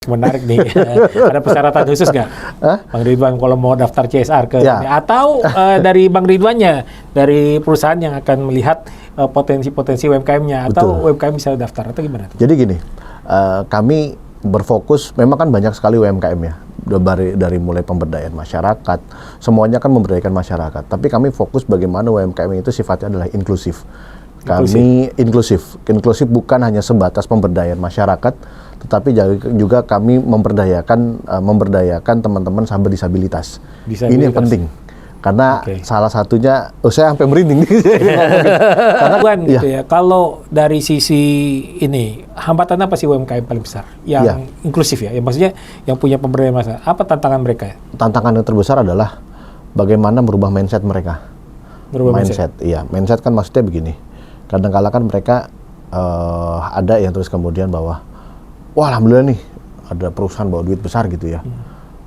Menarik nih. Ada persyaratan khusus nggak, Bang Ridwan, kalau mau daftar CSR ke ini? Atau dari Bang Ridwannya, dari perusahaan yang akan melihat potensi-potensi UMKM-nya, atau UMKM bisa daftar, atau gimana? Jadi gini, kami berfokus, memang kan banyak sekali UMKM ya, dari mulai pemberdayaan masyarakat, semuanya kan memberdayakan masyarakat. Tapi kami fokus bagaimana UMKM itu sifatnya adalah inklusif. Kami inklusif bukan hanya sebatas pemberdayaan masyarakat, tetapi juga kami memberdayakan teman-teman sahabat disabilitas. Ini yang penting. Karena salah satunya, saya sampai merinding. Karena gitu ya, kalau dari sisi ini, hambatan apa sih UMKM paling besar? Yang inklusif ya, yang maksudnya yang punya pemberdayaan masyarakat. Apa tantangan mereka? Tantangan yang terbesar adalah bagaimana merubah mindset mereka. Mindset kan maksudnya begini. Kadang-kala kan mereka ada yang terus kemudian bahwa, wah alhamdulillah nih, ada perusahaan bawa duit besar gitu ya.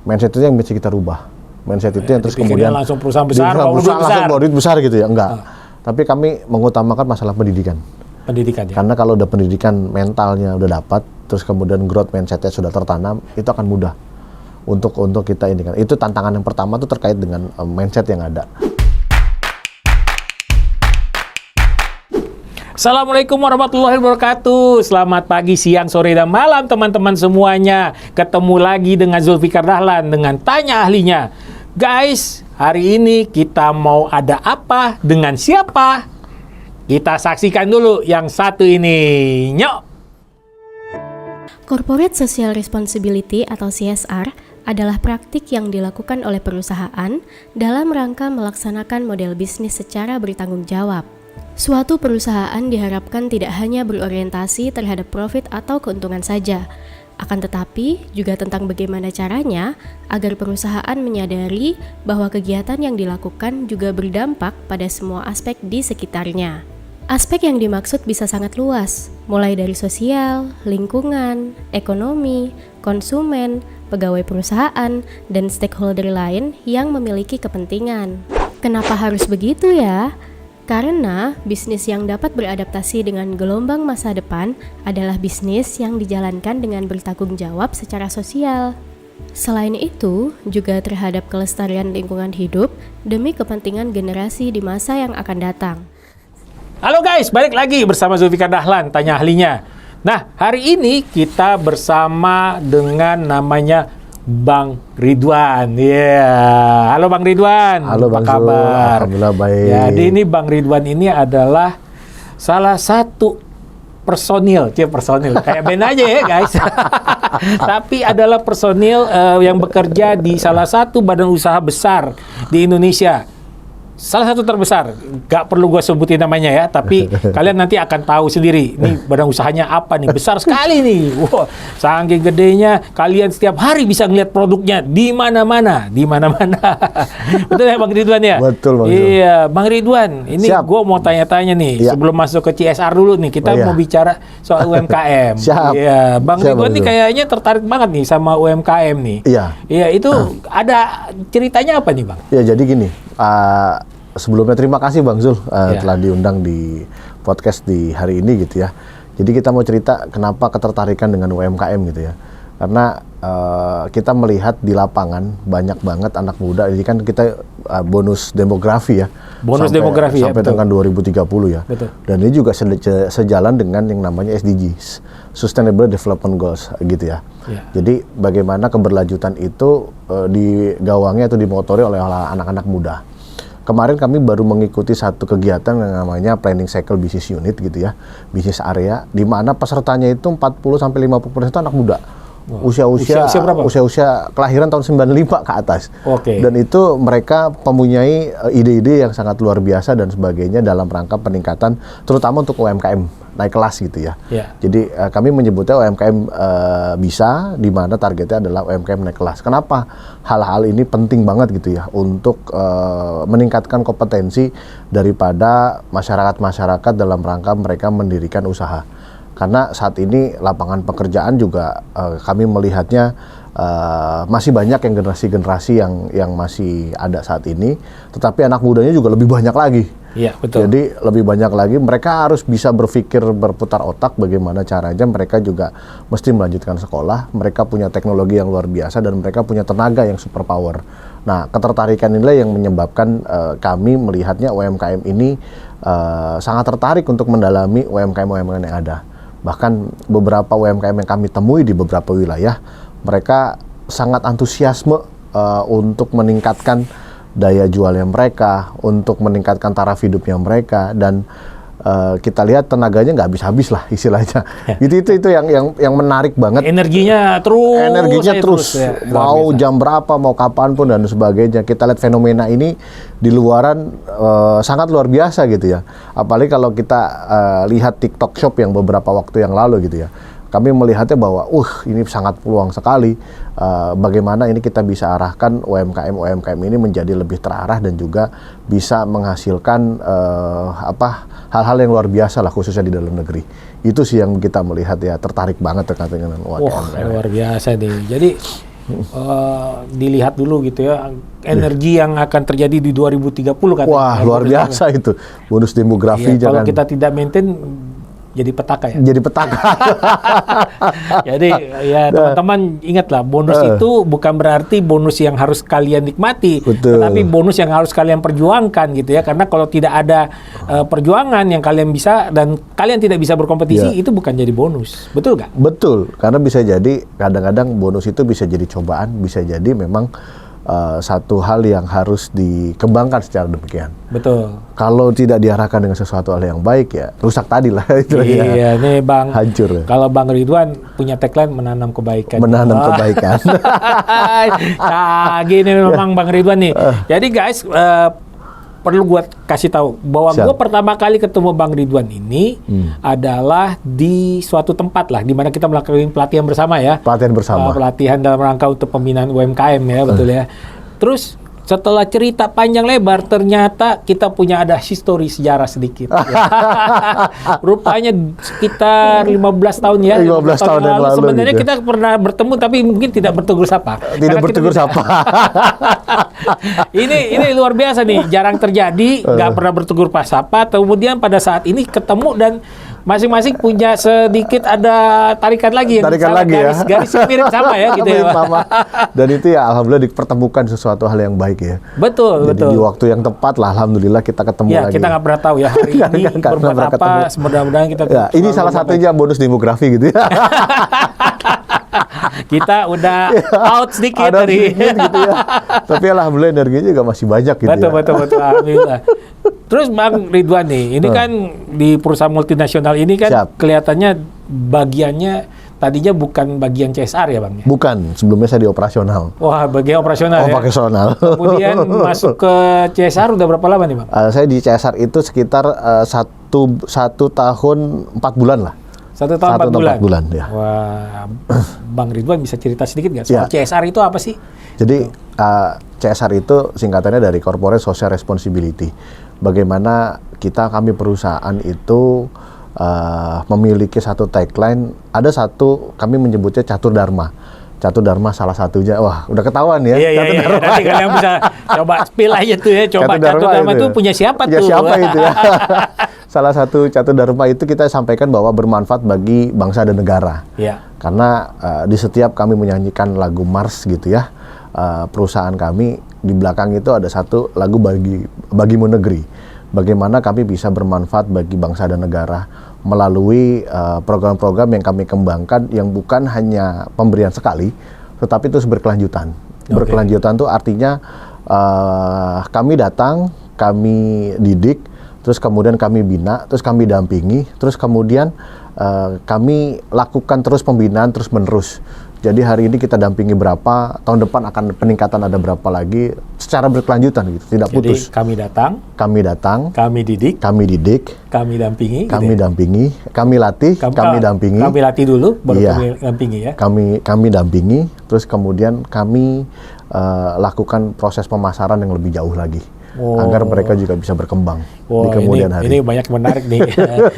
Mindset itu yang bisa kita rubah. Mindset itu yang terus kemudian langsung perusahaan besar, langsung bawa duit besar gitu ya, enggak. Tapi kami mengutamakan masalah pendidikan. Pendidikan ya. Karena kalau udah pendidikan mentalnya udah dapat, terus kemudian growth mindsetnya sudah tertanam, itu akan mudah untuk kita ini kan. Itu tantangan yang pertama tuh terkait dengan mindset yang ada. Assalamualaikum warahmatullahi wabarakatuh. Selamat pagi, siang, sore, dan malam teman-teman semuanya. Ketemu lagi dengan Zulfikar Dahlan dengan Tanya Ahlinya. Guys, hari ini kita mau ada apa dengan siapa? Kita saksikan dulu yang satu ini. Nyok! Corporate Social Responsibility atau CSR adalah praktik yang dilakukan oleh perusahaan dalam rangka melaksanakan model bisnis secara bertanggung jawab. Suatu perusahaan diharapkan tidak hanya berorientasi terhadap profit atau keuntungan saja, akan tetapi juga tentang bagaimana caranya agar perusahaan menyadari bahwa kegiatan yang dilakukan juga berdampak pada semua aspek di sekitarnya. Aspek yang dimaksud bisa sangat luas, mulai dari sosial, lingkungan, ekonomi, konsumen, pegawai perusahaan, dan stakeholder lain yang memiliki kepentingan. Kenapa harus begitu ya? Karena bisnis yang dapat beradaptasi dengan gelombang masa depan adalah bisnis yang dijalankan dengan bertanggung jawab secara sosial. Selain itu, juga terhadap kelestarian lingkungan hidup demi kepentingan generasi di masa yang akan datang. Halo guys, balik lagi bersama Zulfikar Dahlan, Tanya Ahlinya. Nah, hari ini kita bersama dengan namanya Bang Ridwan. Halo Bang Ridwan. Halo Bang apa kabar? Alhamdulillah baik. Jadi ini Bang Ridwan ini adalah salah satu personil kayak band aja ya guys. Tapi adalah personil yang bekerja di salah satu badan usaha besar di Indonesia. Salah satu terbesar, gak perlu gue sebutin namanya ya, tapi kalian nanti akan tahu sendiri, nih badan usahanya apa nih, besar sekali nih. Wow, saking gedenya, kalian setiap hari bisa ngeliat produknya di mana-mana. Betul ya Bang Ridwan ya? Betul Bang. Iya, Bang Ridwan, ini gue mau tanya-tanya nih, sebelum masuk ke CSR dulu nih, kita mau bicara soal UMKM. Iya, Bang Ridwan nih kayaknya tertarik banget nih sama UMKM nih. Iya, itu ada ceritanya apa nih Bang? Ya jadi gini, sebelumnya terima kasih Bang Zul telah diundang di podcast di hari ini gitu ya. Jadi kita mau cerita kenapa ketertarikan dengan UMKM gitu ya. Karena kita melihat di lapangan banyak banget anak muda. Jadi kan kita bonus demografi ya. Sampai dengan 2030 ya. Betul. Dan ini juga sejalan dengan yang namanya SDGs, Sustainable Development Goals gitu ya. Jadi bagaimana keberlanjutan itu digawangi atau dimotori oleh anak-anak muda. Kemarin kami baru mengikuti satu kegiatan yang namanya Planning Cycle Business Unit gitu ya, bisnis area, di mana pesertanya itu 40-50% itu anak muda. Usia-usia kelahiran tahun 95 ke atas. Dan itu mereka mempunyai ide-ide yang sangat luar biasa dan sebagainya dalam rangka peningkatan terutama untuk UMKM naik kelas gitu ya. Jadi kami menyebutnya UMKM bisa, di mana targetnya adalah UMKM naik kelas. Kenapa hal-hal ini penting banget gitu ya untuk meningkatkan kompetensi daripada masyarakat dalam rangka mereka mendirikan usaha. Karena saat ini lapangan pekerjaan juga kami melihatnya masih banyak generasi-generasi yang masih ada saat ini, tetapi anak mudanya juga lebih banyak lagi. Iya, betul. Jadi lebih banyak lagi mereka harus bisa berpikir berputar otak bagaimana caranya mereka juga mesti melanjutkan sekolah. Mereka punya teknologi yang luar biasa dan mereka punya tenaga yang super power. Nah, ketertarikan inilah yang menyebabkan kami melihatnya UMKM ini sangat tertarik untuk mendalami UMKM-UMKM yang ada. Bahkan beberapa UMKM yang kami temui di beberapa wilayah, mereka sangat antusiasme untuk meningkatkan daya jualnya mereka, untuk meningkatkan taraf hidupnya mereka, dan kita lihat tenaganya nggak habis-habis lah istilahnya. Itu yang menarik banget. Energinya terus. Ya, mau jam berapa, mau kapanpun dan sebagainya. Kita lihat fenomena ini di luaran sangat luar biasa gitu ya. Apalagi kalau kita lihat TikTok Shop yang beberapa waktu yang lalu gitu ya. Kami melihatnya bahwa ini sangat peluang sekali bagaimana ini kita bisa arahkan UMKM ini menjadi lebih terarah dan juga bisa menghasilkan hal-hal yang luar biasa lah khususnya di dalam negeri. Itu sih yang kita melihat ya, tertarik banget terkait dengan UMKM. Luar biasa nih. Jadi dilihat dulu gitu ya energi yang akan terjadi di 2030 katanya. Wah, luar biasa itu. Bonus demografi kalau kita tidak maintain jadi petaka ya. Jadi petaka. Jadi ya teman-teman ingatlah, bonus itu bukan berarti bonus yang harus kalian nikmati, tetapi bonus yang harus kalian perjuangkan gitu ya. Karena kalau tidak ada perjuangan yang kalian bisa dan kalian tidak bisa berkompetisi, itu bukan jadi bonus. Betul nggak? Betul, karena bisa jadi kadang-kadang bonus itu bisa jadi cobaan, bisa jadi memang satu hal yang harus dikembangkan secara demikian. Betul. Kalau tidak diarahkan dengan sesuatu hal yang baik ya rusak tadi lah. Iya, nih Bang. Hancur. Kalau Bang Ridwan punya tagline menanam kebaikan. Menanam kebaikan. Nah, gini memang Bang Ridwan nih. Jadi guys, perlu gue kasih tahu bahwa gue pertama kali ketemu Bang Ridwan ini adalah di suatu tempat lah, di mana kita melakukan pelatihan bersama ya. Pelatihan bersama. Pelatihan dalam rangka untuk pembinaan UMKM ya, betul ya. Terus setelah cerita panjang lebar, ternyata kita punya ada histori sejarah sedikit. Rupanya sekitar 15 tahun ya. 15 tahun yang lalu. Sebenarnya gitu. Kita pernah bertemu tapi mungkin tidak bertegur sapa. Tidak bertegur sapa. Ini luar biasa nih, jarang terjadi, nggak pernah bertegur sapa. Kemudian pada saat ini ketemu dan masing-masing punya sedikit ada tarikan lagi yang garis mirip sama ya gitu ya. Dan itu ya alhamdulillah dipertemukan sesuatu hal yang baik ya. Betul. Jadi di waktu yang tepat lah alhamdulillah kita ketemu lagi. Kita nggak pernah tahu ya hari ini berbuat apa. Mudah-mudahan kita ini salah satunya bonus demografi gitu ya. Kita udah out sedikit dari gitu ya. Tapi alhamdulillah energinya juga masih banyak gitu betul, alhamdulillah. Terus Bang Ridwan nih, ini kan di perusahaan multinasional ini kan kelihatannya bagiannya tadinya bukan bagian CSR ya Bang? Bukan, sebelumnya saya di operasional. Wah, bagian operasional ya? Operasional. Kemudian masuk ke CSR udah berapa lama nih Bang? Saya di CSR itu sekitar satu tahun 4 bulan lah. 1 tahun 4 bulan ya. Wah, Bang Ridwan bisa cerita sedikit nggak soal CSR itu apa sih? Jadi CSR itu singkatannya dari Corporate Social Responsibility. Bagaimana kami perusahaan itu memiliki satu tagline, ada satu kami menyebutnya Catur Dharma. Catur Dharma salah satunya, wah udah ketahuan ya. Iya. Nanti kalian bisa coba spill aja tuh ya, coba Catur Dharma itu punya siapa tuh? Siapa itu ya? Salah satu Catur Dharma itu kita sampaikan bahwa bermanfaat bagi bangsa dan negara. Iya. Karena di setiap kami menyanyikan lagu Mars gitu ya, perusahaan kami di belakang itu ada satu lagu bagimu negeri. Bagaimana kami bisa bermanfaat bagi bangsa dan negara melalui program-program yang kami kembangkan yang bukan hanya pemberian sekali, tetapi terus berkelanjutan. Berkelanjutan itu artinya kami datang, kami didik, terus kemudian kami bina, terus kami dampingi, terus kemudian kami lakukan terus pembinaan terus menerus. Jadi hari ini kita dampingi berapa, tahun depan akan peningkatan ada berapa lagi, secara berkelanjutan gitu, tidak putus. Jadi kami datang, kami didik, kami dampingi, kami latih, kami dampingi. Kami latih dulu, baru kami dampingi ya. Kami dampingi, terus kemudian kami lakukan proses pemasaran yang lebih jauh lagi. Agar mereka juga bisa berkembang di kemudian hari. Ini banyak menarik nih.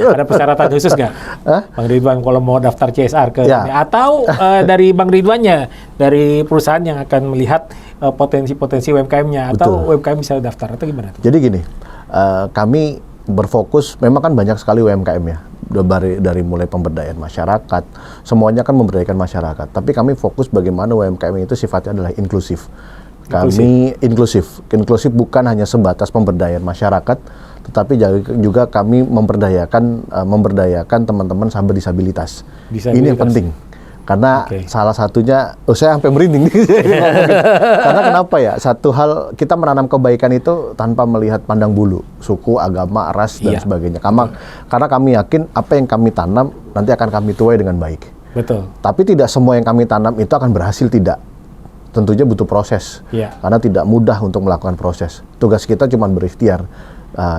Ada persyaratan khusus nggak, Bang Ridwan, kalau mau daftar CSR ke ini? Atau dari Bang Ridwannya, dari perusahaan yang akan melihat potensi-potensi UMKM-nya, atau UMKM bisa daftar atau gimana tuh? Jadi gini, kami berfokus, memang kan banyak sekali UMKM ya, dari mulai pemberdayaan masyarakat, semuanya kan memberdayakan masyarakat. Tapi kami fokus bagaimana UMKM itu sifatnya adalah inklusif. Kami inklusif bukan hanya sebatas pemberdayaan masyarakat, tetapi juga kami memberdayakan teman-teman sahabat disabilitas. Ini yang penting. Karena salah satunya, saya sampai merinding. Karena kenapa ya? Satu hal, kita menanam kebaikan itu tanpa melihat pandang bulu, suku, agama, ras, dan sebagainya. Karena kami yakin apa yang kami tanam nanti akan kami tuai dengan baik. Betul. Tapi tidak semua yang kami tanam itu akan berhasil, tidak. Tentunya butuh proses. Karena tidak mudah untuk melakukan proses. Tugas kita cuma berikhtiar.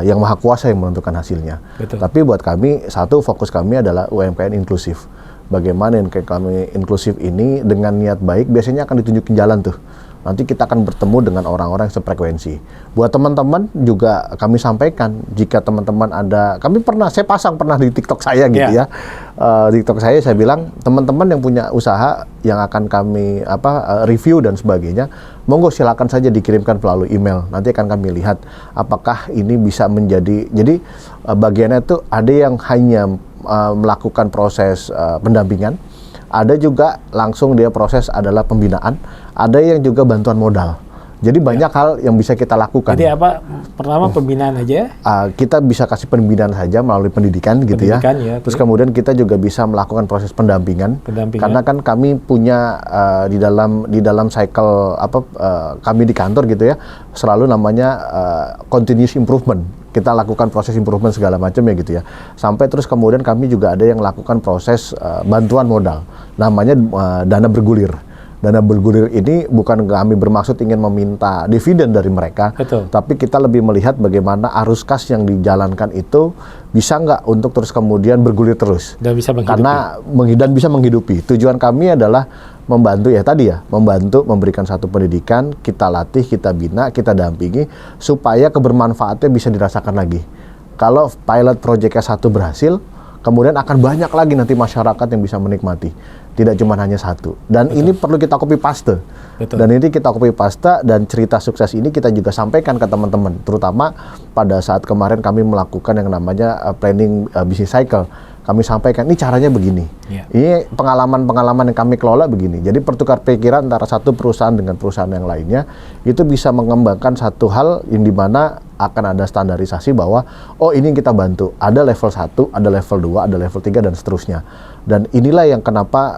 Yang Maha Kuasa yang menentukan hasilnya. Betul. Tapi buat kami, satu fokus kami adalah UMKM inklusif. Bagaimana yang kami inklusif ini dengan niat baik biasanya akan ditunjukin jalan tuh. Nanti kita akan bertemu dengan orang-orang yang sefrekuensi. Buat teman-teman juga kami sampaikan, jika teman-teman ada, saya pasang pernah di TikTok saya gitu ya. Di TikTok saya bilang, teman-teman yang punya usaha yang akan kami review dan sebagainya, monggo silakan saja dikirimkan melalui email. Nanti akan kami lihat apakah ini bisa menjadi, jadi bagiannya itu ada yang hanya melakukan proses pendampingan, ada juga langsung dia proses adalah pembinaan, ada yang juga bantuan modal. Jadi banyak hal yang bisa kita lakukan. Jadi apa? Pertama pembinaan aja. Kita bisa kasih pembinaan saja melalui pendidikan gitu ya. Terus kemudian kita juga bisa melakukan proses pendampingan. Karena kan kami punya di dalam cycle kami di kantor gitu ya, selalu namanya continuous improvement. Kita lakukan proses improvement segala macam ya gitu ya. Sampai terus kemudian kami juga ada yang lakukan proses bantuan modal. Namanya dana bergulir. Dana bergulir ini bukan kami bermaksud ingin meminta dividen dari mereka, tapi kita lebih melihat bagaimana arus kas yang dijalankan itu bisa nggak untuk terus kemudian bergulir terus. Dan bisa menghidupi. Dan bisa menghidupi. Tujuan kami adalah membantu membantu memberikan satu pendidikan, kita latih, kita bina, kita dampingi, supaya kebermanfaatnya bisa dirasakan lagi. Kalau pilot projectnya satu berhasil, kemudian akan banyak lagi nanti masyarakat yang bisa menikmati. Tidak cuma hanya satu. Dan ini perlu kita copy paste. Dan ini kita copy paste, dan cerita sukses ini kita juga sampaikan ke teman-teman. Terutama pada saat kemarin kami melakukan yang namanya planning business cycle. Kami sampaikan, ini caranya begini. Ini pengalaman-pengalaman yang kami kelola begini. Jadi pertukar pikiran antara satu perusahaan dengan perusahaan yang lainnya, itu bisa mengembangkan satu hal yang dimana akan ada standarisasi bahwa, oh ini yang kita bantu. Ada level 1, ada level 2, ada level 3, dan seterusnya. Dan inilah yang kenapa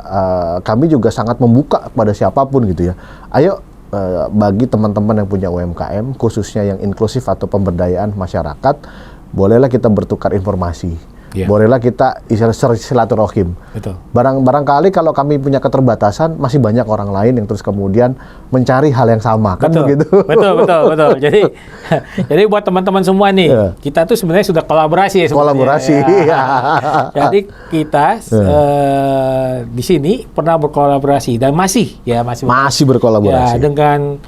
kami juga sangat membuka kepada siapapun gitu ya. Ayo, bagi teman-teman yang punya UMKM, khususnya yang inklusif atau pemberdayaan masyarakat, bolehlah kita bertukar informasi. Bolehlah kita silaturahim. Barangkali kalau kami punya keterbatasan, masih banyak orang lain yang terus kemudian mencari hal yang sama, kan begitu? Betul. Jadi buat teman-teman semua nih, kita tuh sebenarnya sudah kolaborasi ya. Jadi kita di sini pernah berkolaborasi dan masih berkolaborasi dengan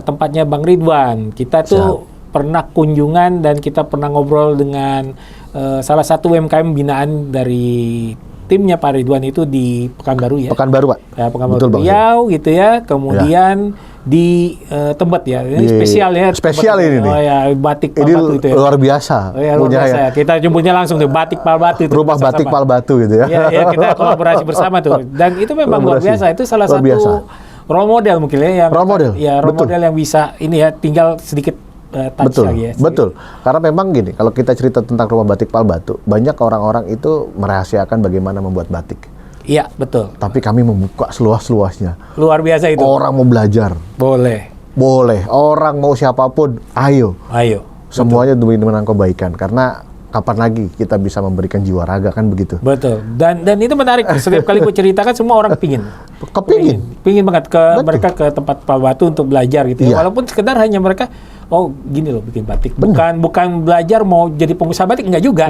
tempatnya Bang Ridwan. Kita tuh pernah kunjungan dan kita pernah ngobrol dengan salah satu UMKM binaan dari timnya Pak Ridwan itu di Pekanbaru ya. Pekanbaru, Pak. Ya, Pekanbaru Riau gitu ya. Kemudian di Tebet ya. Ini spesial ya. Spesial ini nih. Oh ya, batik Palbatu itu ya. Luar biasa. Luar biasa. Ya. Kita jemputnya langsung di batik Palbatu itu. Rumah batik Palbatu gitu ya. Ya, kita kolaborasi bersama tuh. Dan itu memang luar biasa. Itu salah satu role model mungkin ya. Role model yang bisa ini ya, tinggal sedikit Betul. Karena memang gini, kalau kita cerita tentang rumah batik Palbatu, banyak orang-orang itu merahasiakan bagaimana membuat batik. Iya, betul. Tapi kami membuka seluas-luasnya. Luar biasa itu. Orang mau belajar. Boleh. Orang mau siapapun, ayo. Semuanya demi menang kebaikan. Karena kapan lagi kita bisa memberikan jiwa raga, kan begitu? Betul. Dan itu menarik. Setiap kali gue ceritakan, semua orang pingin banget mereka ke tempat Palbatu untuk belajar gitu. Walaupun sekedar hanya mereka, oh gini loh bikin batik. Bukan belajar mau jadi pengusaha batik, enggak juga.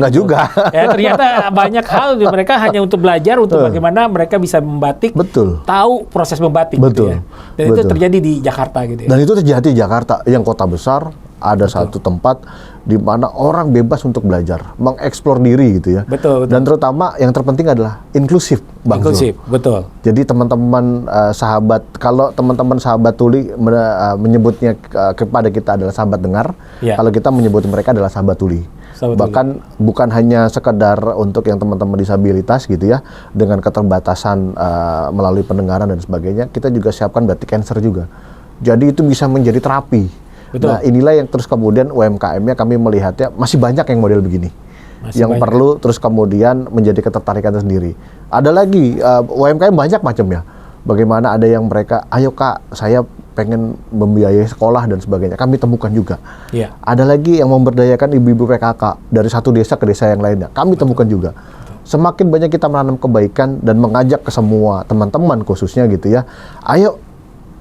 Ya, ternyata banyak hal mereka hanya untuk belajar untuk bagaimana mereka bisa membatik. Tahu proses membatik gitu ya. Dan itu terjadi di Jakarta gitu ya. Dan itu terjadi di Jakarta yang kota besar, ada satu tempat di mana orang bebas untuk belajar, mengeksplor diri gitu ya. Betul. Dan terutama yang terpenting adalah inklusif, Bang Zul. Inklusif, betul. Jadi teman-teman sahabat, kalau teman-teman sahabat tuli menyebutnya kepada kita adalah sahabat dengar, kalau kita menyebut mereka adalah sahabat tuli. Bahkan bukan hanya sekedar untuk yang teman-teman disabilitas gitu ya, dengan keterbatasan melalui pendengaran dan sebagainya, kita juga siapkan batik cancer juga. Jadi itu bisa menjadi terapi. Betul. Nah inilah yang terus kemudian UMKM-nya kami melihatnya masih banyak yang model begini. Yang perlu terus kemudian menjadi ketertarikan sendiri. Ada lagi UMKM banyak macamnya. Bagaimana ada yang mereka, ayo Kak, saya pengen membiayai sekolah dan sebagainya. Kami temukan juga. Ada lagi yang memberdayakan ibu-ibu PKK dari satu desa ke desa yang lainnya. Kami temukan juga. Semakin banyak kita menanam kebaikan dan mengajak ke semua teman-teman khususnya gitu ya. Ayo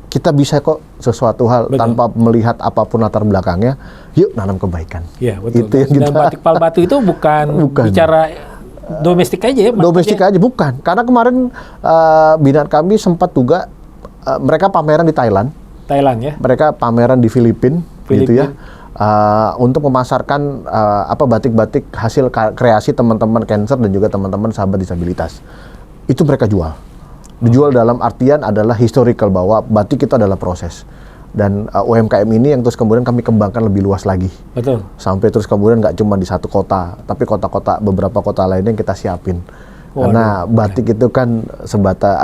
kita bisa kok sesuatu hal tanpa melihat apapun latar belakangnya. Yuk nanam kebaikan. Iya betul. Itu yang dan Batik Palbatu itu bukan bicara domestik aja ya? Domestik aja bukan. Karena kemarin binaan kami sempat juga mereka pameran di Thailand ya. Mereka pameran di Filipina gitu ya. Untuk memasarkan batik-batik hasil kreasi teman-teman cancer dan juga teman-teman sahabat disabilitas. Itu mereka jual. Dijual dalam artian adalah historical bahwa batik itu adalah proses. Dan UMKM ini yang terus kemudian kami kembangkan lebih luas lagi. Betul. Sampai terus kemudian nggak cuma di satu kota, tapi kota-kota beberapa kota lainnya yang kita siapin. Karena batik itu kan sebata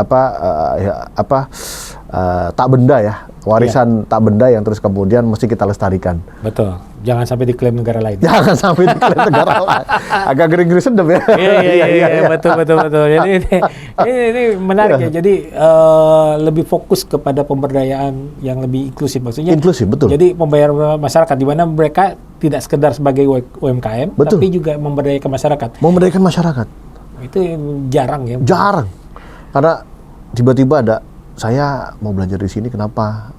tak benda ya, warisan tak benda yang terus kemudian mesti kita lestarikan. Betul. Jangan sampai diklaim negara lain. Jangan sampai diklaim negara lain. Agak gering-gering sedep ya. Iya, betul. Jadi ini menarik ya. Jadi lebih fokus kepada pemberdayaan yang lebih inklusif. Maksudnya inklusif, betul. Jadi pemberdayaan masyarakat di mana mereka tidak sekedar sebagai UMKM, betul, tapi juga memberdayakan masyarakat. Memberdayakan masyarakat. Itu jarang ya. Jarang. Karena tiba-tiba ada, saya mau belajar di sini, kenapa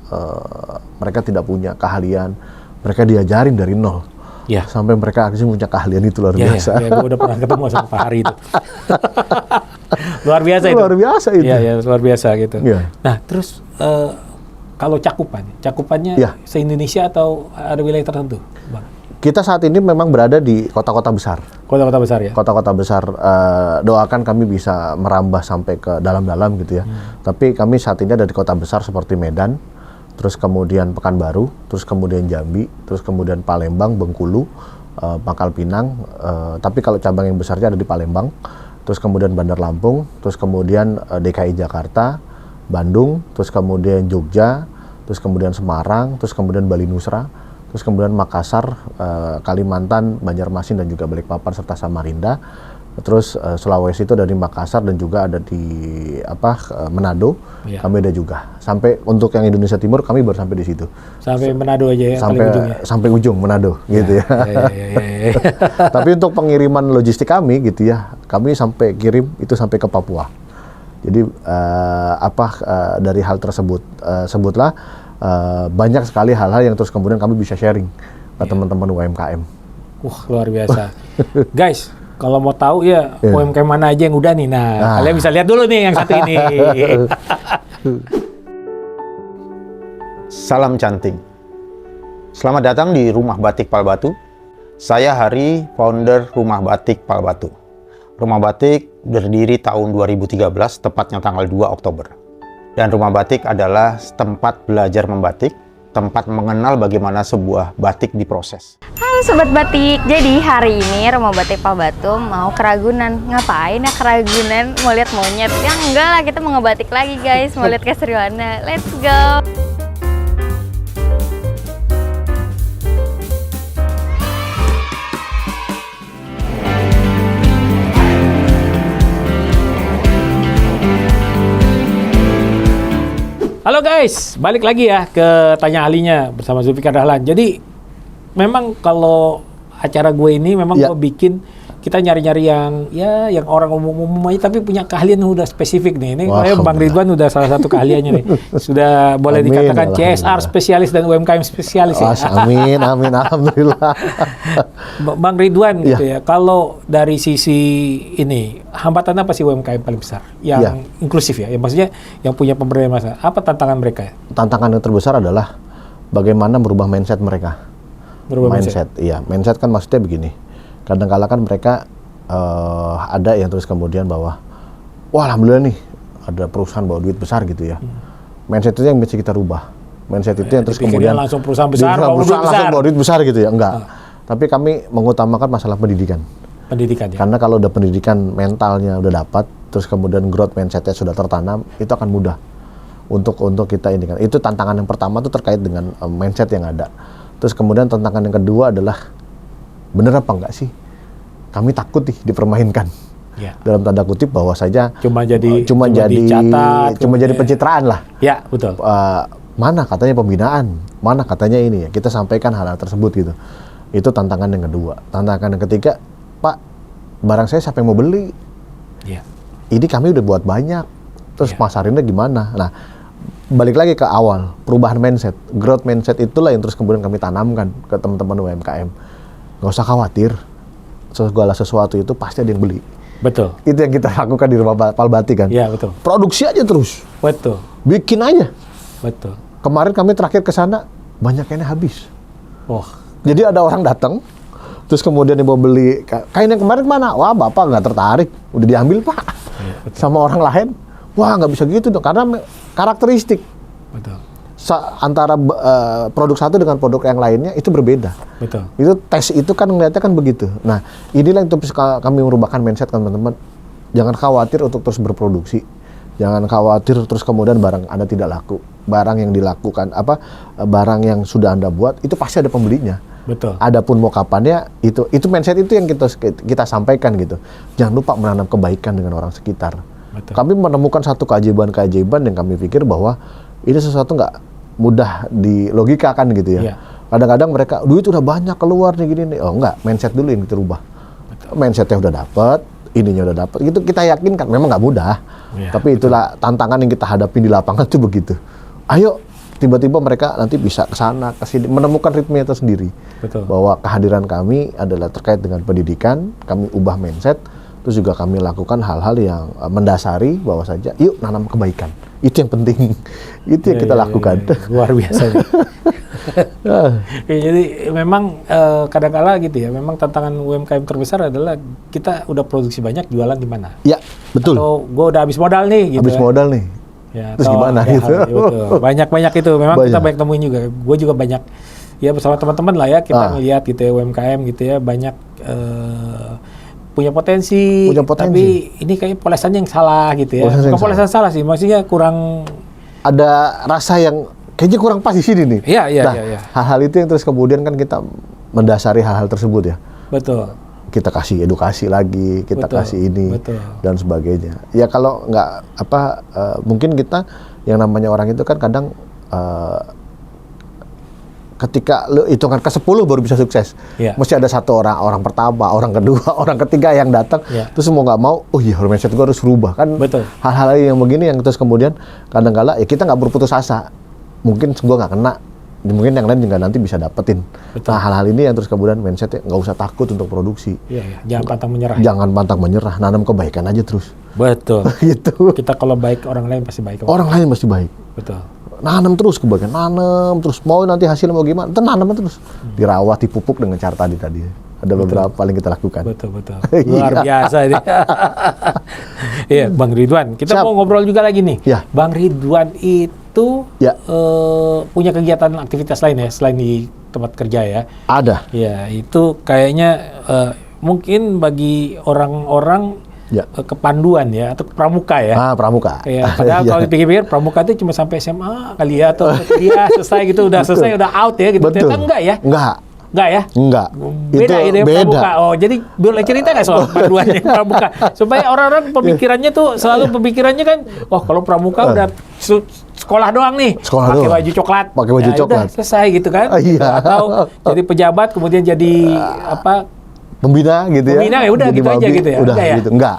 mereka tidak punya keahlian, mereka diajarin dari nol, sampai mereka akhirnya punya keahlian itu luar biasa. Gue udah pernah ketemu sama Pak Hari itu. Luar biasa itu. Luar biasa itu. Iya, luar biasa gitu. Nah, terus kalau cakupannya se-Indonesia atau ada wilayah tertentu, Bang? Kita saat ini memang berada di kota-kota besar. Kota-kota besar ya? Kota-kota besar, doakan kami bisa merambah sampai ke dalam-dalam gitu ya. Tapi kami saat ini ada di kota besar seperti Medan, terus kemudian Pekanbaru, terus kemudian Jambi, terus kemudian Palembang, Bengkulu, Pangkal Pinang. Tapi kalau cabang yang besarnya ada di Palembang, terus kemudian Bandar Lampung, terus kemudian DKI Jakarta, Bandung, terus kemudian Jogja, terus kemudian Semarang, terus kemudian Bali Nusra, terus kemudian Makassar, Kalimantan, Banjarmasin dan juga Balikpapan serta Samarinda. Terus Sulawesi itu dari Makassar dan juga ada di Manado. Kami ada juga. Sampai untuk yang Indonesia Timur kami baru sampai di situ. Sampai Manado aja ya. Sampai ujung Manado gitu ya. Tapi untuk pengiriman logistik kami gitu ya, kami sampai kirim itu sampai ke Papua. Jadi dari hal tersebut sebutlah banyak sekali hal-hal yang terus kemudian kami bisa sharing ke teman-teman UMKM. Wah, luar biasa. Guys, kalau mau tahu ya UMKM mana aja yang udah nih. Nah, kalian bisa lihat dulu nih yang satu ini. Salam cantik. Selamat datang di Rumah Batik Palbatu. Saya Hari, founder Rumah Batik Palbatu. Rumah Batik berdiri tahun 2013, tepatnya tanggal 2 Oktober. Dan Rumah Batik adalah tempat belajar membatik, tempat mengenal bagaimana sebuah batik diproses. Halo Sobat Batik, jadi hari ini Rumah Batik Palbatu mau ke Ragunan. Ngapain ya ke Ragunan? Mau lihat monyet? Ya enggak lah, kita mau ngebatik lagi guys, mau lihat keseruannya. Let's go! Halo guys, balik lagi ya ke Tanya Ahlinya bersama Zulfikar Dahlan. Jadi memang kalau acara gue ini memang gue bikin, kita nyari-nyari yang orang umum-umum aja tapi punya keahlian yang udah spesifik nih. Ini kayak Bang Ridwan udah salah satu keahliannya nih. Sudah boleh dikatakan CSR spesialis dan UMKM spesialis ya. Amin, alhamdulillah. Bang Ridwan gitu ya. Kalau dari sisi ini, hambatan apa sih UMKM paling besar? Yang inklusif ya. Yang maksudnya yang punya pemberdayaan masyarakat. Apa tantangan mereka? Tantangan yang terbesar adalah bagaimana merubah mindset mereka. Merubah mindset. Iya, mindset kan maksudnya begini. Kadang-kala kan mereka ada yang terus kemudian bahwa, wah alhamdulillah nih ada perusahaan bawa duit besar gitu ya. Mindset itu yang mesti kita rubah. Mindset itu yang terus kemudian langsung perusahaan besar, langsung bawa duit besar gitu ya. Enggak. Tapi kami mengutamakan masalah pendidikan. Pendidikan ya. Karena kalau udah pendidikan mentalnya udah dapat, terus kemudian growth mindsetnya sudah tertanam, itu akan mudah untuk kita ini kan. Itu tantangan yang pertama tuh terkait dengan mindset yang ada. Terus kemudian tantangan yang kedua adalah bener apa enggak sih kami takut nih dipermainkan. Ya. Dalam tanda kutip bahwa saja Cuma jadi dicatat, cuma jadi pencitraan lah. Ya, betul. Mana katanya pembinaan, mana katanya ini ya. Kita sampaikan hal-hal tersebut gitu. Itu tantangan yang kedua. Tantangan yang ketiga, Pak, barang saya siapa yang mau beli? Ya. Ini kami udah buat banyak. Terus Ya. masarinnya gimana? Nah, balik lagi ke awal, perubahan mindset, growth mindset itulah yang terus kemudian kami tanamkan ke teman-teman UMKM. Nggak usah khawatir, segala sesuatu itu pasti ada yang beli. Betul. Itu yang kita lakukan di Rumah Palbati kan. Iya, betul. Produksi aja terus, Betul. bikin aja. Betul. Kemarin kami terakhir ke sana, banyak kainnya habis. Wah, Jadi ada orang datang, terus kemudian dia mau beli kain yang kemarin mana? Wah, Bapak nggak tertarik, udah diambil Pak. iya, betul. Sama orang lain. Wah, nggak bisa gitu dong, karena karakteristik Betul. antara produk satu dengan produk yang lainnya itu berbeda. Betul. Itu tes itu kan ngeliatnya kan begitu. Nah, inilah yang terus kami merubahkan mindset kan teman-teman. Jangan khawatir untuk terus berproduksi. Jangan khawatir terus kemudian barang Anda tidak laku. Barang yang dilakukan barang yang sudah Anda buat itu pasti ada pembelinya. Betul. Adapun mau kapannya itu mindset itu yang kita sampaikan gitu. Jangan lupa menanam kebaikan dengan orang sekitar. Betul. Kami menemukan satu keajaiban-keajaiban yang kami pikir bahwa ini sesuatu nggak mudah dilogikakan gitu ya. Iya. Kadang-kadang mereka duit udah banyak keluar nih gini nih. Oh enggak, mindset dulu yang kita rubah. Mindsetnya udah dapet, ininya udah dapet. Itu kita yakinkan memang nggak mudah. Iya, Tapi itulah tantangan yang kita hadapi di lapangan tuh begitu. Ayo, tiba-tiba mereka nanti bisa ke sana, ke sini, menemukan ritme itu sendiri. Betul. Bahwa kehadiran kami adalah terkait dengan pendidikan, kami ubah mindset, terus juga kami lakukan hal-hal yang mendasari bahwa saja, yuk nanam kebaikan. Itu yang penting. Itu yang kita lakukan. Luar biasa. Ya, jadi memang kadang-kala gitu ya, memang tantangan UMKM terbesar adalah kita udah produksi banyak, jualan di mana? Ya, betul. Atau gue udah habis modal nih gitu. Habis ya. modal nih. Ya, Terus atau gimana ada gitu? hal- ya, betul. Banyak itu. Memang kita Banyak. banyak temuin juga. Gue juga banyak ya bersama teman-teman lah ya kita ngelihat gitu ya UMKM gitu ya banyak punya potensi. Punya potensi. Tapi ini kayak polesannya yang salah gitu ya. Polesan yang Bukan polesan salah sih, maksudnya kurang. Ada rasa yang kayaknya kurang pas di sini nih. Iya, iya, Nah, iya, iya. hal-hal itu yang terus kemudian kan kita mendasari hal-hal tersebut ya. Betul. Kita kasih edukasi lagi, kita Betul, kasih ini betul. dan sebagainya. Ya kalau nggak mungkin kita yang namanya orang itu kan kadang ketika lu hitungan ke 10 baru bisa sukses. Iya. Mesti ada satu orang pertama, orang kedua, orang ketiga yang datang. Iya. Terus mau nggak mau, oh iya mindset gue harus rubah kan. Betul. Hal-hal yang begini yang terus kemudian kadang-kala ya kita nggak berputus asa. Mungkin gue nggak kena, mungkin yang lain juga nanti bisa dapetin. Betul. Nah hal-hal ini yang terus kemudian mindsetnya nggak usah takut untuk produksi. Iya, iya. Jangan pantang menyerah. Jangan pantang menyerah, nanam kebaikan aja terus. Betul. Gitu. Kita kalau baik orang lain pasti baik. Orang lain mesti baik. Betul. Nanam terus kebaikan, nanam terus. Mau nanti hasilnya mau gimana, nanam terus. Dirawat, dipupuk dengan cara tadi. Ada beberapa paling kita lakukan. Betul. Luar biasa ini. Iya, Bang Ridwan. Kita Siap. mau ngobrol juga lagi nih. Ya. Bang Ridwan itu Ya. punya kegiatan aktivitas lain ya selain di tempat kerja ya. Ada. Ya, itu kayaknya mungkin bagi orang-orang Ya. kepanduan ya atau pramuka ya. Pramuka. Ya, padahal Iya. kalau dipikir-pikir pramuka itu cuma sampai SMA kali ya atau dia selesai gitu udah selesai udah out ya gitu. Betul. Ternyata enggak ya? Enggak ya? Enggak. Beda Itu ide beda. pramuka. Oh, jadi boleh cerita nggak soal panduannya pramuka? Supaya orang-orang pemikirannya tuh selalu pemikirannya kan, wah kalau pramuka udah sekolah doang nih, Sekolah pakai doang. baju coklat, Pakai baju Ya coklat. udah selesai gitu kan? Iya. Atau jadi pejabat kemudian jadi apa? Pembina gitu ya. Pembina ya udah Jadi gitu aja babi, gitu ya? Udah Enggak ya? gitu. Enggak.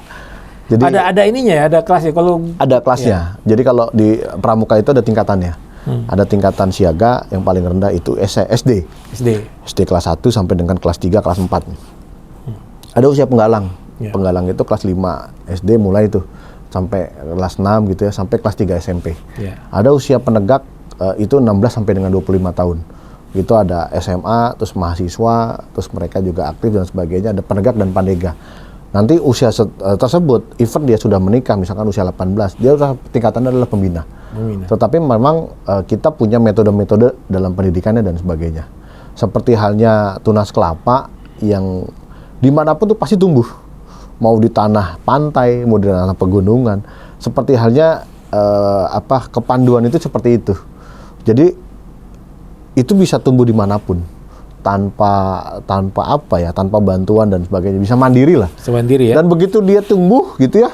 Jadi Ada ininya ya, ada kelasnya. Kalau ada kelasnya. Jadi kalau di pramuka itu ada tingkatannya. Ada tingkatan siaga yang paling rendah itu SD. SD kelas 1 sampai dengan kelas 3, kelas 4. Ada usia penggalang. Ya. Penggalang itu kelas 5 SD mulai itu sampai kelas 6 gitu ya, sampai kelas 3 SMP. Ya. Ada usia penegak itu 16 sampai dengan 25 tahun. Itu ada SMA, terus mahasiswa, terus mereka juga aktif dan sebagainya, ada penegak dan pandega. Nanti usia tersebut, even dia sudah menikah, misalkan usia 18, dia udah tingkatannya adalah pembina. Tetapi memang kita punya metode-metode dalam pendidikannya dan sebagainya. Seperti halnya tunas kelapa yang dimanapun tuh pasti tumbuh. Mau di tanah pantai, mau di tanah pegunungan. Seperti halnya kepanduan itu seperti itu. Jadi itu bisa tumbuh dimanapun. Tanpa bantuan dan sebagainya, bisa mandiri lah. Semandiri ya. Dan begitu dia tumbuh gitu ya,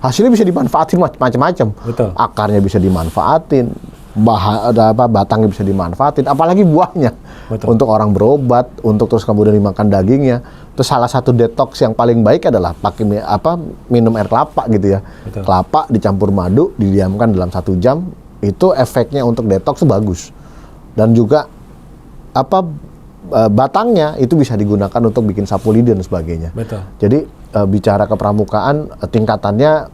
hasilnya bisa dimanfaatin macam-macam. Betul. Akarnya bisa dimanfaatin, batangnya bisa dimanfaatin, apalagi buahnya. Betul. Untuk orang berobat, untuk terus kemudian dimakan dagingnya. Terus salah satu detox yang paling baik adalah minum air kelapa gitu ya. Betul. Kelapa dicampur madu, didiamkan dalam 1 jam, itu efeknya untuk detox itu bagus. Dan juga batangnya itu bisa digunakan untuk bikin sapu lidi dan sebagainya. Betul. Jadi bicara kepramukaan tingkatannya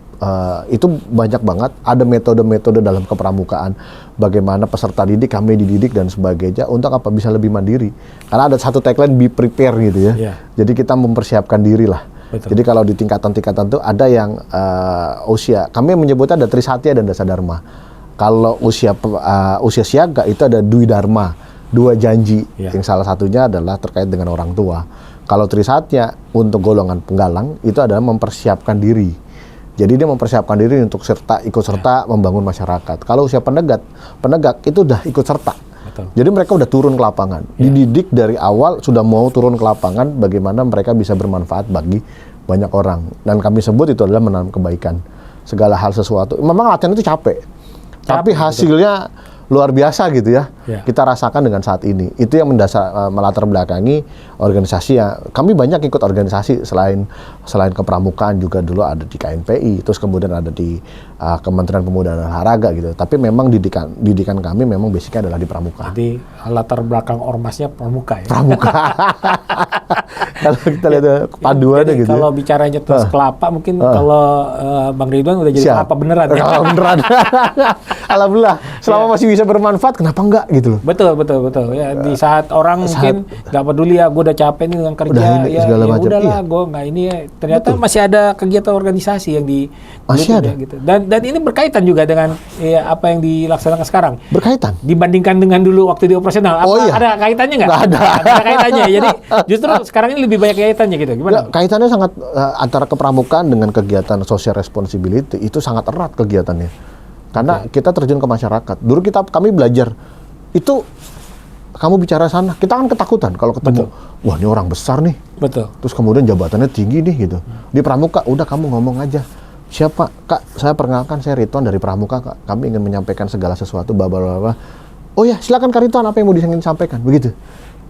itu banyak banget. Ada metode-metode dalam kepramukaan. Bagaimana peserta didik, kami dididik dan sebagainya untuk bisa lebih mandiri. Karena ada satu tagline be prepare gitu ya. Yeah. Jadi kita mempersiapkan diri lah. Betul. Jadi kalau di tingkatan-tingkatan itu ada yang usia, kami menyebutnya ada Trisatya dan Dasadharma. Kalau usia siaga itu ada Dwi Dharma. 2 janji, yang salah satunya adalah terkait dengan orang tua. Kalau Trisatya untuk golongan penggalang itu adalah mempersiapkan diri. Jadi dia mempersiapkan diri untuk ikut serta membangun masyarakat. Kalau usia penegak itu udah ikut serta. Betul. Jadi mereka udah turun ke lapangan. Dididik dari awal sudah mau turun ke lapangan bagaimana mereka bisa bermanfaat bagi banyak orang. Dan kami sebut itu adalah menanam kebaikan. Segala hal sesuatu. Memang latihan itu capek. Tapi hasilnya luar biasa gitu ya. Kita rasakan dengan saat ini. Itu yang melatar belakangi organisasi yang kami banyak ikut organisasi selain kepramukaan, juga dulu ada di KNPI, terus kemudian ada di Kementerian Pemuda dan Olahraga gitu. Tapi memang didikan kami memang basicnya adalah di pramuka. Jadi latar belakang ormasnya pramuka ya. Pramuka. Kalau kita lihat kepaduannya gitu. Kalau bicaranya terus kelapa, mungkin kalau Bang Ridwan udah jadi kelapa beneran. Kelapa beneran. Alhamdulillah. Selama masih bisa bermanfaat, kenapa enggak gitu loh. Betul. Ya, di saat orang mungkin nggak peduli ya, gue udah capek nih dengan kerja, segala macam. Udahlah, gue nggak ini ya. Ternyata masih ada kegiatan organisasi yang masih ada gitu. Dan ini berkaitan juga dengan apa yang dilaksanakan sekarang. Berkaitan. Dibandingkan dengan dulu waktu di operasional, ada kaitannya nggak? Nggak ada. Ada kaitannya. Jadi justru sekarang ini lebih banyak kaitannya gitu. Gimana? Kaitannya sangat antara kepramukaan dengan kegiatan social responsibility itu sangat erat kegiatannya. Karena kita terjun ke masyarakat. Dulu kami belajar itu, kamu bicara sana, kita kan ketakutan kalau ketemu. Wah, ini orang besar nih. Betul. Terus kemudian jabatannya tinggi nih gitu. Di pramuka udah kamu ngomong aja. Siapa? Kak, saya perkenalkan, saya Ridwan dari pramuka, Kak. Kami ingin menyampaikan segala sesuatu bla. Oh ya, silakan Kak Ridwan, apa yang mau disampaikan? Begitu.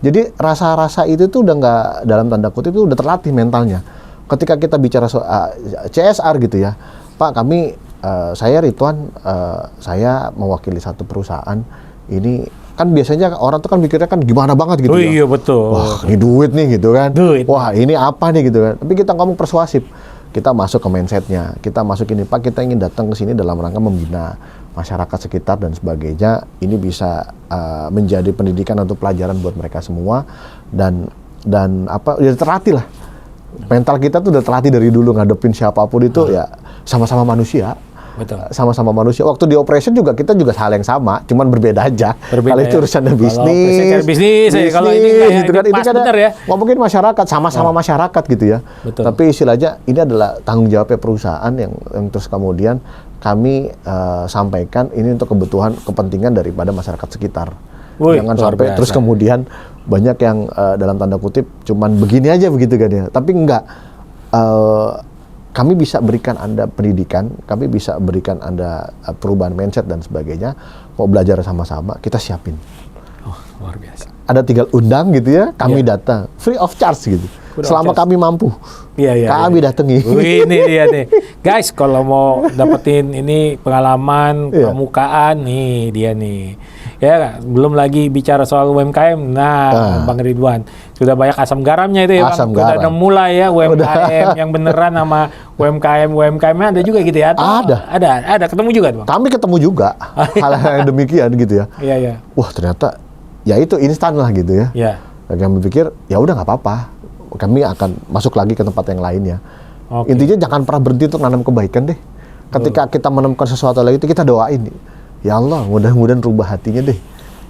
Jadi rasa-rasa itu tuh udah nggak, dalam tanda kutip itu udah terlatih mentalnya. Ketika kita bicara soal CSR gitu ya, Pak, saya Ridwan, saya mewakili satu perusahaan. Ini kan biasanya orang tuh kan mikirnya kan gimana banget gitu. Oh iya, betul. Wah, ini duit nih gitu kan. Duit. Wah, ini apa nih gitu kan. Tapi kita ngomong persuasif. Kita masuk ke mindsetnya. Kita masuk ini, Pak, kita ingin datang ke sini dalam rangka membina masyarakat sekitar dan sebagainya. Ini bisa menjadi pendidikan atau pelajaran buat mereka semua. Dan udah terlatih lah. Mental kita tuh udah terlatih dari dulu ngadepin siapapun itu ya sama-sama manusia. Betul. Sama-sama manusia. Waktu di operation juga kita juga hal yang sama, cuman berbeda aja. Kalau itu urusannya bisnis, kalau ini gitu kan, itu kan ya. ngomongin masyarakat, sama-sama masyarakat gitu ya. Betul. Tapi istilahnya ini adalah tanggung jawabnya perusahaan yang terus kemudian kami sampaikan ini untuk kepentingan daripada masyarakat sekitar. Jangan sampai terus kemudian banyak yang dalam tanda kutip cuman begini aja begitu kan ya. Tapi enggak. Kami bisa berikan Anda pendidikan, kami bisa berikan Anda perubahan mindset dan sebagainya. Mau belajar sama-sama, kita siapin. Oh, luar biasa. Ada tinggal undang gitu ya, kami datang. Free of charge gitu. Selama kami mampu. Kami datangi. Ini dia nih. Guys, kalau mau dapetin ini pengalaman, pramukaan, nih dia nih. Ya, belum lagi bicara soal UMKM. Nah, Bang Ridwan sudah banyak asam garamnya itu ya, Bang. Sudah ada mulai ya UMKM yang beneran sama UMKM-nya ada juga gitu ya? Ada ketemu juga, Bang. Kami ketemu juga hal-hal yang demikian gitu ya. Iya. Wah, ternyata ya itu instan lah gitu ya. Ya. Dan kami pikir ya udah nggak apa-apa, kami akan masuk lagi ke tempat yang lainnya. Intinya jangan pernah berhenti untuk nanam kebaikan deh. Ketika kita menemukan sesuatu lagi itu kita doain, ya Allah mudah-mudahan rubah hatinya deh.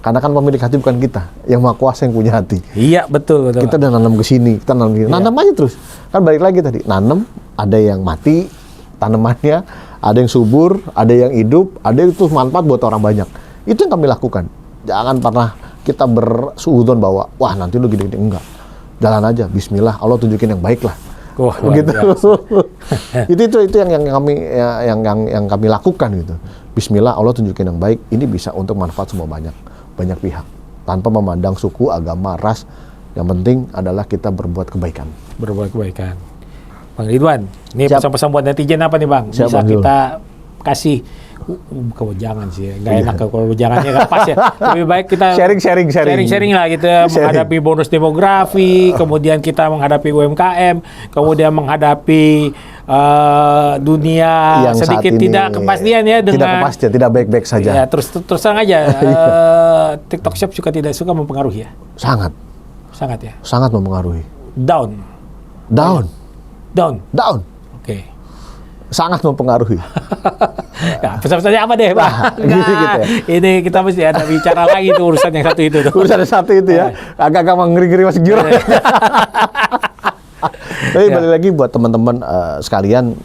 Karena kan pemilik hati bukan kita, yang Maha Kuasa yang punya hati. Iya, betul. Kita udah nanam ke sini, kita nanam gini. Nanam aja terus. Kan balik lagi tadi, nanam, ada yang mati tanamannya, ada yang subur, ada yang hidup, ada yang itu manfaat buat orang banyak. Itu yang kami lakukan. Jangan pernah kita bersuudzon bahwa wah nanti lu gini-gini, enggak. Jalan aja, bismillah, Allah tunjukin yang baik lah. Wah, begitu. itu yang kami lakukan gitu. Bismillah, Allah tunjukin yang baik, ini bisa untuk manfaat semua banyak pihak, tanpa memandang suku, agama, ras. Yang penting adalah kita berbuat kebaikan. Bang Ridwan, ini pesan-pesan buat netizen apa nih Bang? Bisa kita kasih kewejangan sih, nggak enak kalau wejangannya nggak pas ya. Lebih baik kita sharing lah kita menghadapi bonus demografi, kemudian kita menghadapi UMKM, kemudian menghadapi dunia yang sedikit tidak kepastian ya, dengan tidak kepastian, tidak baik-baik saja. Ya, terus terang aja, TikTok Shop juga tidak suka mempengaruhi ya. Sangat ya. Sangat mempengaruhi. Down. Oke. Sangat mempengaruhi. Ya, pesan-pesannya apa deh, Bang? Gitu ya. Ini kita mesti ada bicara lagi tuh urusan yang satu itu. Urusan yang satu itu ya. Agak-agak ngeri-ngeri masih jurang. Tapi balik lagi buat teman-teman sekalian,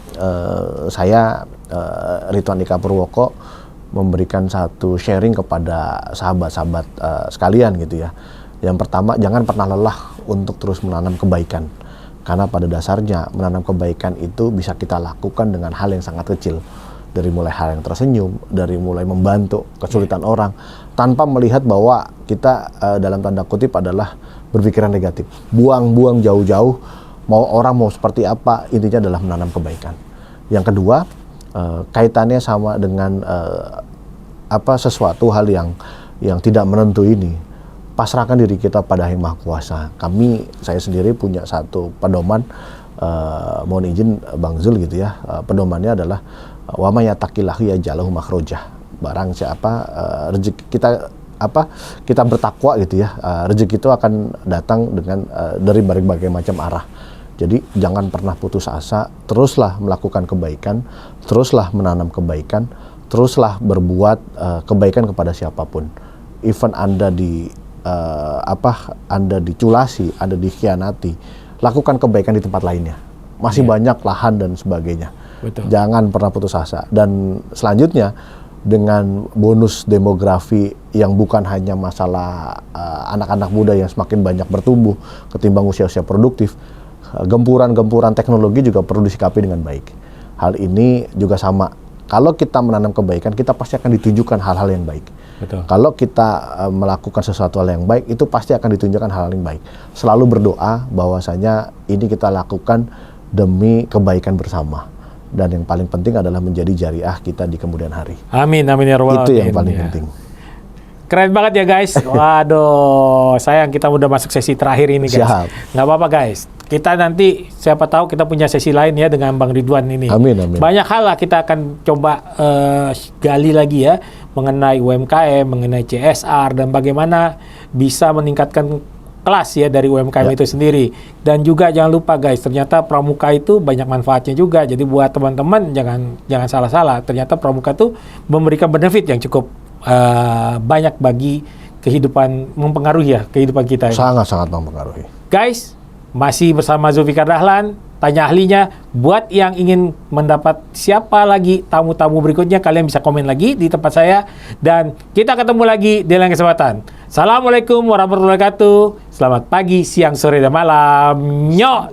saya Ridwan Ika Purwoko memberikan satu sharing kepada sahabat-sahabat sekalian gitu ya. Yang pertama, jangan pernah lelah untuk terus menanam kebaikan. Karena pada dasarnya menanam kebaikan itu bisa kita lakukan dengan hal yang sangat kecil. Dari mulai hal yang tersenyum, dari mulai membantu kesulitan orang, tanpa melihat bahwa kita dalam tanda kutip adalah berpikiran negatif. Buang jauh-jauh, orang mau seperti apa, intinya adalah menanam kebaikan. Yang kedua, kaitannya sama dengan sesuatu hal yang tidak menentu ini. Pasrahkan diri kita pada Yang Maha Kuasa. Saya sendiri punya satu pedoman, mohon izin Bang Zul gitu ya, pedomannya adalah wa may yattaqillahu yaj'alhu makhrajah. Barang siapa rezeki kita bertakwa gitu ya, rezeki itu akan datang dengan dari berbagai macam arah. Jadi jangan pernah putus asa, teruslah melakukan kebaikan, teruslah menanam kebaikan, teruslah berbuat kebaikan kepada siapapun. Even Anda Anda diculasi, Anda dikhianati, lakukan kebaikan di tempat lainnya. Masih banyak lahan dan sebagainya. Betul. Jangan pernah putus asa. Dan selanjutnya, dengan bonus demografi yang bukan hanya masalah anak-anak muda yang semakin banyak bertumbuh ketimbang usia-usia produktif, gempuran-gempuran teknologi juga perlu disikapi dengan baik. Hal ini juga sama. Kalau kita menanam kebaikan, kita pasti akan ditunjukkan hal-hal yang baik. Betul. Kalau kita melakukan sesuatu hal yang baik, itu pasti akan ditunjukkan hal yang baik. Selalu berdoa bahwasanya ini kita lakukan demi kebaikan bersama. Dan yang paling penting adalah menjadi jariah kita di kemudian hari. Amin ya rabbal alamin. Itu yang paling penting. Keren banget ya guys. Waduh, sayang kita udah masuk sesi terakhir ini guys. Siap. Nggak apa-apa guys. Kita nanti siapa tahu kita punya sesi lain ya dengan Bang Ridwan ini. Amin. Banyak hal lah kita akan coba gali lagi ya mengenai UMKM, mengenai CSR dan bagaimana bisa meningkatkan kelas ya dari UMKM itu sendiri. Dan juga jangan lupa guys, ternyata pramuka itu banyak manfaatnya juga. Jadi buat teman-teman jangan salah-salah. Ternyata pramuka itu memberikan benefit yang cukup banyak bagi kehidupan, mempengaruhi ya kehidupan kita. Sangat-sangat mempengaruhi. Guys, masih bersama Zulfikar Dahlan, Tanya Ahlinya. Buat yang ingin mendapat siapa lagi tamu-tamu berikutnya, kalian bisa komen lagi di tempat saya. Dan kita ketemu lagi di lain kesempatan. Assalamualaikum warahmatullahi wabarakatuh. Selamat pagi, siang, sore, dan malam. Nyok!